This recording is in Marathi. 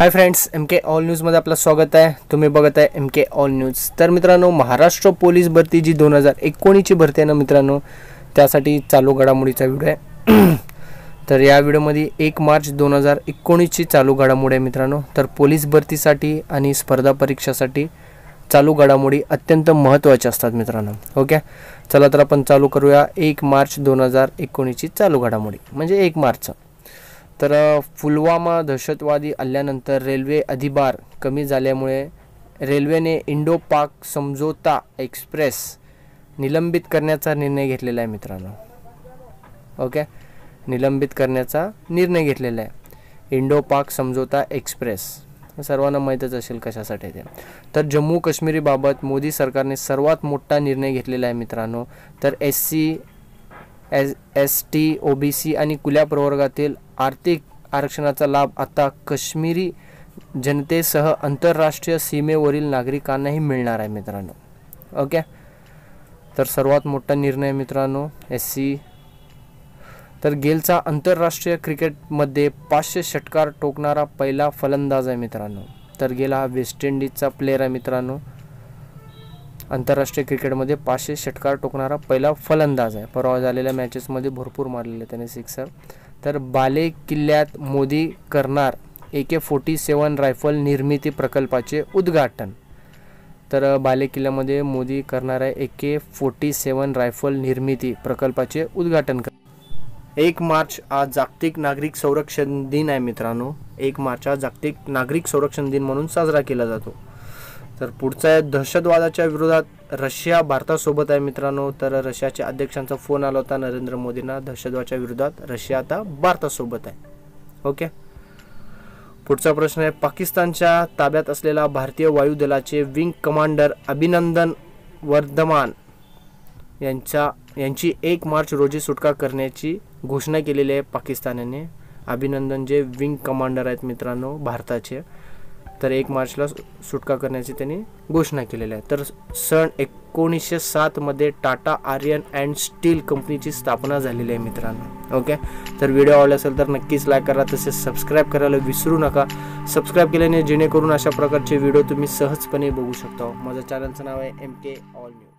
हाय फ्रेंड्स, एम के ऑल न्यूजमध्ये आपलं स्वागत आहे। तुम्ही बघत आहे एम के ऑल न्यूज। तर मित्रांनो, महाराष्ट्र पोलीस भरती जी 2019 ची भरती आहे ना मित्रांनो, त्यासाठी चालू घडामोडीचा व्हिडिओ आहे। तर या व्हिडिओमध्ये 1 मार्च 2019 ची चालू घडामोडी आहे मित्रांनो। तर पोलीस भरतीसाठी आणि स्पर्धा परीक्षासाठी चालू घडामोडी अत्यंत महत्त्वाच्या असतात मित्रांनो। ओके, चला तर आपण चालू करूया 1 मार्च 2019 ची चालू घडामोडी म्हणजे 1 मार्च। तर पुलवामा दहशतवादी हल्ल्यानंतर रेल्वे अधिभार कमी झाल्यामुळे रेल्वेने इंडो पाक समझोता एक्सप्रेस निलंबित करण्याचा निर्णय घेतलेला आहे मित्रांनो। ओके, निलंबित करण्याचा निर्णय घेतलेला आहे इंडो पाक समझोता एक्सप्रेस। सर्वांना माहीतच असेल कशासाठी ते। तर जम्मू काश्मीरीबाबत मोदी सरकारने सर्वात मोठा निर्णय घेतलेला आहे मित्रांनो। तर ST OBC आणि खुल्या प्रवर्गातील आर्थिक आरक्षणाचा लाभ आता काश्मीरी जनतेसह आंतरराष्ट्रीय सीमेवरील नागरिकांनाही मिळणार आहे मित्रांनो। ओके, तर सर्वात मोठा निर्णय मित्रांनो SC। तर गेलचा आंतरराष्ट्रीय क्रिकेटमध्ये 500 षटकार ठोकणारा पहिला फलंदाज आहे मित्रांनो। तर गेल हा वेस्ट इंडिजचा प्लेयर आहे मित्रांनो। आंतरराष्ट्रीय क्रिकेटमध्ये 500 षटकार ठोकणारा पहिला फलंदाज आहे। परवा झालेल्या मॅचेसमध्ये भरपूर मारलेले त्याने सिक्सर। तर बाले किल्ल्यात मोदी करणार AK-47 रायफल निर्मिती प्रकल्पाचे उद्घाटन। तर बाले किल्ल्यामध्ये मोदी करणार आहे AK-47 रायफल निर्मिती प्रकल्पाचे उद्घाटन। 1 मार्च आज जागतिक नागरिक संरक्षण दिन आहे मित्रांनो। 1 मार्च हा जागतिक नागरिक संरक्षण दिन म्हणून साजरा केला जातो। तर पुढचा आहे दहशतवादाच्या विरोधात रशिया भारतासोबत आहे मित्रांनो। तर रशियाच्या अध्यक्षांचा फोन आला होता नरेंद्र मोदींना, दहशतवादाच्या विरोधात रशिया आता भारतासोबत आहे। ओके, पुढचा प्रश्न आहे पाकिस्तानच्या ताब्यात असलेला भारतीय वायुदलाचे विंग कमांडर अभिनंदन वर्धमान यांची 1 मार्च रोजी सुटका करण्याची घोषणा केलेली आहे पाकिस्तानने। अभिनंदन जे विंग कमांडर आहेत मित्रांनो भारताचे, तर 1 मार्चला सुटका करण्याची त्यांनी घोषणा केलेली आहे। तर सन 1907 मध्ये टाटा आयर्न अँड स्टील कंपनीची स्थापना झालेली आहे मित्रांनो। ओके, तर व्हिडिओ आवडला असेल तर नक्कीच लाईक करा, तसेच सबस्क्राईब करायला विसरू नका। सबस्क्राईब केल्याने जेणेकरून अशा प्रकारचे व्हिडिओ तुम्ही सहजपणे बघू शकता। माझ्या चॅनलचं नाव आहे MK ऑल न्यूज।